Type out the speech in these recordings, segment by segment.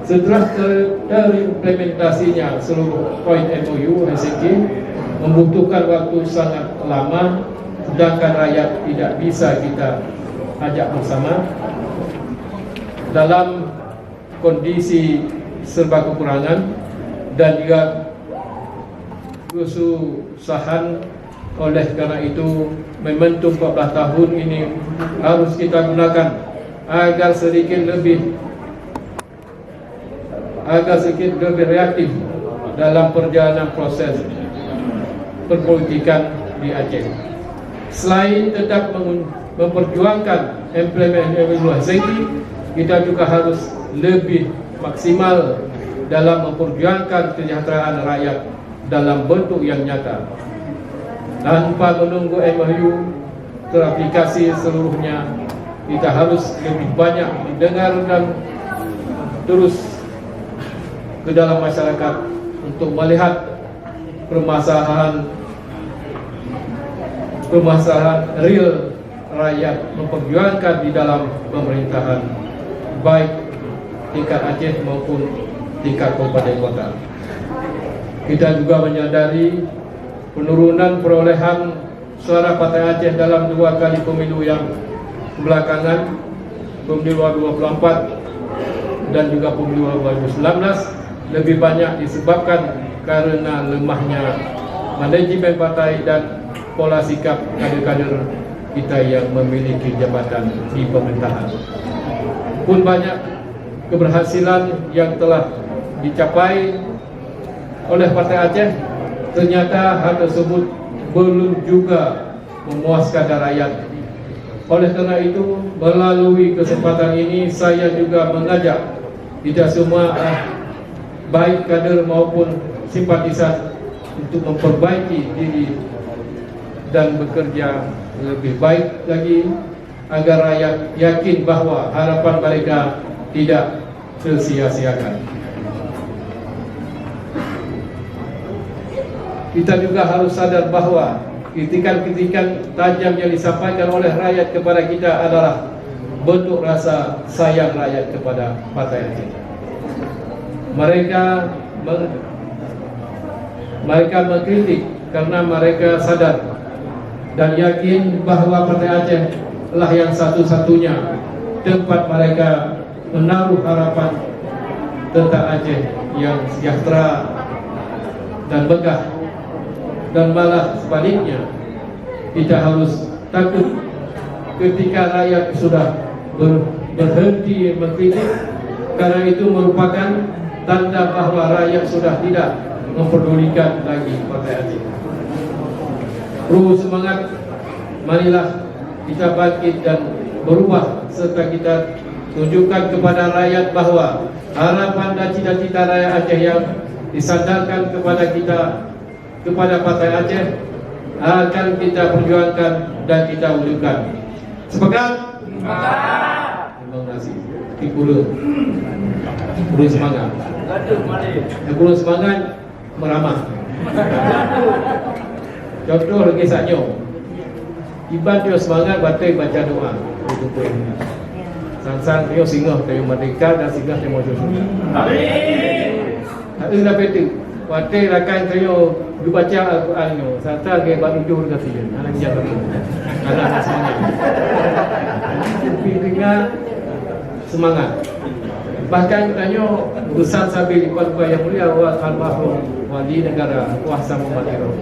Setelah terimplementasinya seluruh poin MOU HCG membutuhkan waktu sangat lama, sedangkan rakyat tidak bisa kita ajak bersama dalam kondisi serba kekurangan dan juga kesusahan. Oleh karena itu, momentum 14 tahun ini harus kita gunakan agar sedikit lebih reaktif dalam perjalanan proses perpolitikan di Aceh. Selain tetap memperjuangkan implementasi, kita juga harus lebih maksimal dalam memperjuangkan kesejahteraan rakyat dalam bentuk yang nyata. Tanpa menunggu MOU teraplikasi seluruhnya, kita harus lebih banyak mendengar dan terus ke dalam masyarakat untuk melihat permasalahan real rakyat memperjuangkan di dalam pemerintahan, baik tingkat Aceh maupun tingkat kabupaten kota. Kita juga menyadari penurunan perolehan suara Partai Aceh dalam 2 kali pemilu yang belakangan, pemilu 2024 dan juga pemilu 2019, lebih banyak disebabkan karena lemahnya manajemen partai dan pola sikap kader-kader kita yang memiliki jabatan di pemerintahan. Pun banyak keberhasilan yang telah dicapai oleh Partai Aceh, ternyata hal tersebut belum juga memuaskan rakyat. Oleh karena itu, melalui kesempatan ini saya juga mengajak tidak semua baik kader maupun simpatisan untuk memperbaiki diri dan bekerja lebih baik lagi agar rakyat yakin bahwa harapan mereka tidak tersia-siakan. Kita juga harus sadar bahwa kritikan-kritikan tajam yang disampaikan oleh rakyat kepada kita adalah bentuk rasa sayang rakyat kepada Partai Aceh. Mereka mengkritik karena mereka sadar dan yakin bahwa Partai Aceh lah yang satu-satunya tempat mereka menaruh harapan tentang Aceh yang sejahtera dan megah. Dan malah sebaliknya, kita harus takut ketika rakyat sudah berhenti mengkritik, karena itu merupakan tanda bahwa rakyat sudah tidak memperdulikan lagi Partai Aceh. Perlu semangat, marilah kita bangkit dan berubah serta kita tunjukkan kepada rakyat bahwa harapan dan cita-cita rakyat Aceh yang disandarkan kepada kita, kepada Partai Aceh, akan kita perjuangkan dan kita wujudkan. Sepakat? Sepakat. Terima kasih. Kurang semangat. Kurang semangat meramah. Contoh lagi saknya. Iban dia semangat baca doa. Sang-sang dia singgah dari merdeka dan singgah dari maju surga. Amin. Ada apa itu? Waktu rakan saya dibaca Al-Quran itu, serta dia baru jujur ke sini. Anak jaga tu, anak semangat. Fikirnya semangat. Bahkan tanya urusan sabil Iqbal yang mulia almarhum wali negara Kuasa Muhammad Iroh.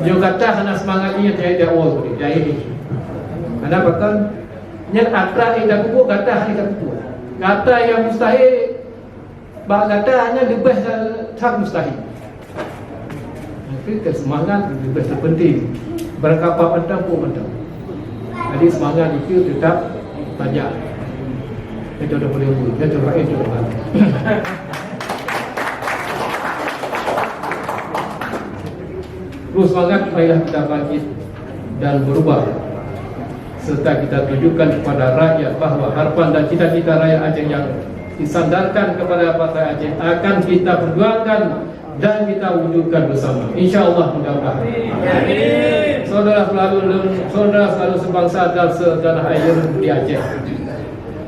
Dia kata anak semangat ini tiada awal tu, dia ini. Anak bakal nyat akta ini dah pupuk, kata ini dah pupuk. Kata yang mustahil, kata hanya lebih tak mustahil. Tapi semangat lebih terpenting. Berapa pandang pun pandang. Jadi semangat itu tetap banyak. Itu dah boleh buat. Itu rakyat itu dah. Terus semangat, marilah kita bangkit dan berubah, serta kita tunjukkan kepada rakyat bahwa harapan dan cita-cita rakyat Aceh yang disandarkan kepada Partai Aceh akan kita perjuangkan dan kita wujudkan bersama. InsyaAllah mudah-mudahan. Saudara selalu sebangsa dan setanah air di Aceh.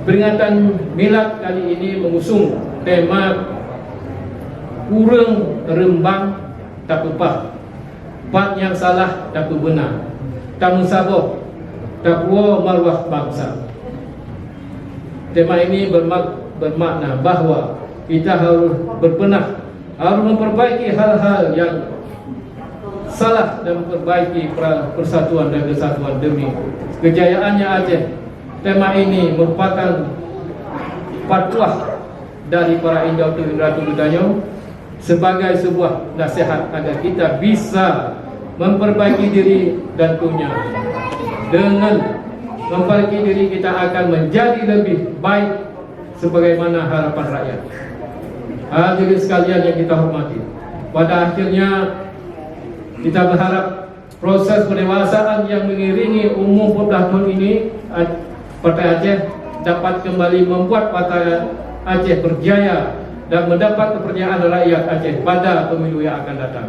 Peringatan Milad kali ini mengusung tema kurang rembang tak pepah, part yang salah tak benar, tak musabah, tak puas maruah bangsa. Tema ini bermakna bahawa kita harus berbenah, harus memperbaiki hal-hal yang salah dan memperbaiki persatuan dan kesatuan demi kejayaannya Aceh. Tema ini merupakan fatwa dari para Indautu Ratu Gedanyo sebagai sebuah nasihat agar kita bisa memperbaiki diri dan punya. Dengan memperbaiki diri kita akan menjadi lebih baik sebagaimana harapan rakyat. Hadirin sekalian yang kita hormati, pada akhirnya kita berharap proses pendewasaan yang mengiringi umum 14 tahun ini Partai Aceh dapat kembali membuat Partai Aceh berjaya dan mendapat kepercayaan rakyat Aceh pada pemilu yang akan datang.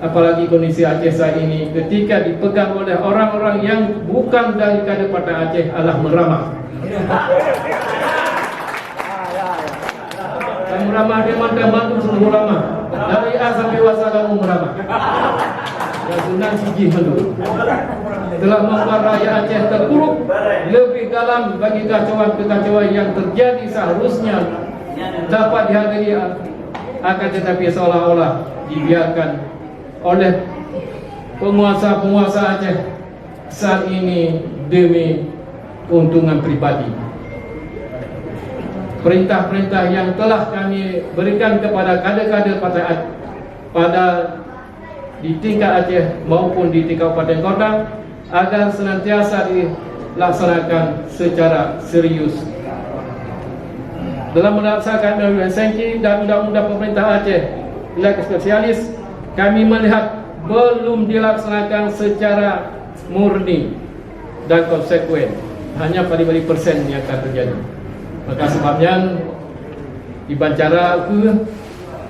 Apalagi kondisi Aceh saat ini ketika dipegang oleh orang-orang yang bukan dari kader Partai Aceh adalah meramah. Dan meramah dia mantu semua ramah. Dari A sampai W salamu meramah. Dan Sunan Sijih Mendu telah membuat rakyat Aceh terpuruk lebih dalam bagi kekacauan yang terjadi seharusnya dapat dihadiri, akan tetapi seolah-olah dibiarkan oleh penguasa-penguasa Aceh saat ini demi keuntungan pribadi. Perintah-perintah yang telah kami berikan kepada kader-kader Partai Aceh pada di tingkat Aceh maupun di tingkat Kabupaten Kota agar senantiasa dilaksanakan secara serius. Dalam melaksanakan Undang-Undang dan Undang-Undang Pemerintah Aceh Wilayah Spesialis, kami melihat belum dilaksanakan secara murni dan konsekuen, hanya pada persen yang akan terjadi. Maka sebabnya di Bancara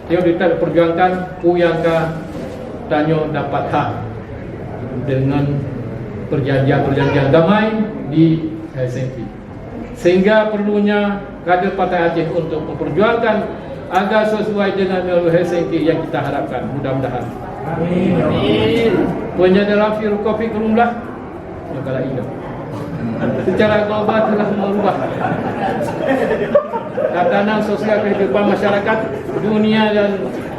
dia diperjuangkan Kuyangka Danyo dapat hak dengan perjanjian damai di Helsinki, sehingga perlunya kader Partai Aceh untuk memperjuangkan agar sesuai dengan Helsinki yang kita harapkan. Mudah-mudahan. Amin. Penyadaran filosofi kerumlah makalah ini secara global telah merubah tatanan sosial kehidupan masyarakat dunia dan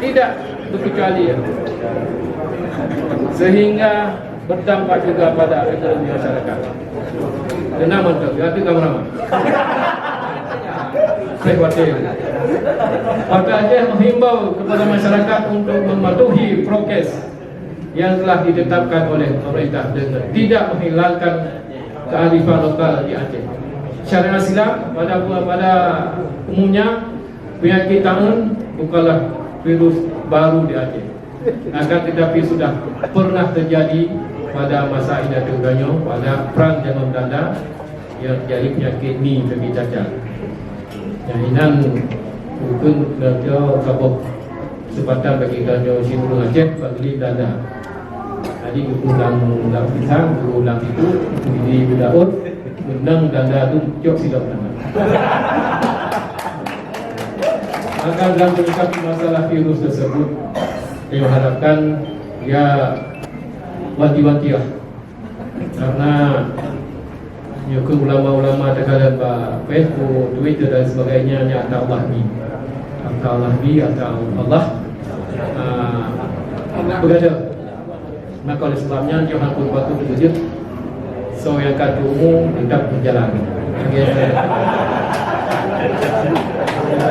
tidak berkecuali, sehingga berdampak juga pada ekonomi masyarakat. Kenapa mantap? Itu kameraman. Saya khawatir. Partai Aceh menghimbau kepada masyarakat untuk mematuhi prokes yang telah ditetapkan oleh pemerintah dengan tidak menghilangkan kearifan lokal di Aceh. Secara silap pada umumnya penyakit taun bukanlah virus baru di Aceh. Akan tetapi sudah pernah terjadi pada masa Indautu Gedanyo pada perang zaman Belanda yang terjadi penyakit ni bagi cacat. Yang inan mungkin Gedanyo kabuk kesempatan bagi Gedanyo Sinurung Aceh bagi Belanda. Jadi ulang pisang, ulang itu di Budaud, undang Belanda itu jok silap nama. Maka dalam menyikapi masalah virus tersebut, saya harapkan ya wanti-wanti lah, karena ke ulama-ulama terkadang Facebook, Twitter dan sebagainya ni atau Allah berada. Maka oleh sebabnya jangan pun waktu berwujud. So yang kata umum tetap berjalan.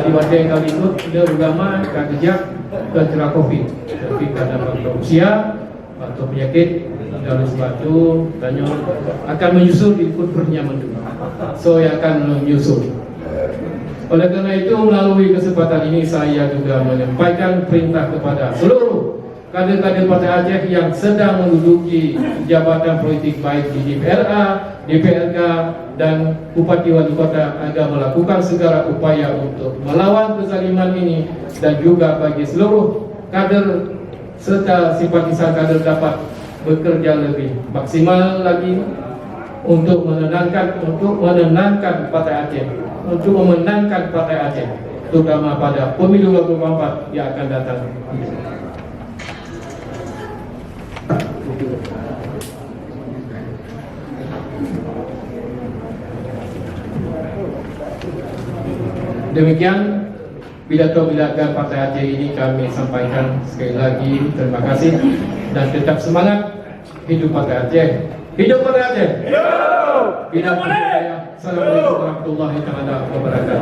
Di waktu yang kali ikut sudah ulama akan kejap ke cerah COVID, tapi karena faktor usia, faktor penyakit, dan sebab itu tanya akan menyusul ikut bernyaman dulu. So yang akan menyusul. Oleh karena itu melalui kesempatan ini saya juga menyampaikan perintah kepada seluruh kader-kader Partai Aceh yang sedang menduduki jabatan politik baik di DPRA, DPRK dan Bupati Wali Kota agar melakukan segala upaya untuk melawan kezaliman ini, dan juga bagi seluruh kader serta simpatisan kader dapat bekerja lebih maksimal lagi untuk menenangkan Partai Aceh, untuk memenangkan Partai Aceh, terutama pada pemilu 2024 yang akan datang. Demikian pidato Partai Aceh ini kami sampaikan. Sekali lagi terima kasih dan tetap semangat. Hidup Partai Aceh. Hidup Partai Aceh. Hidup. Hidup Partai Aceh. Assalamualaikum warahmatullahi wabarakatuh.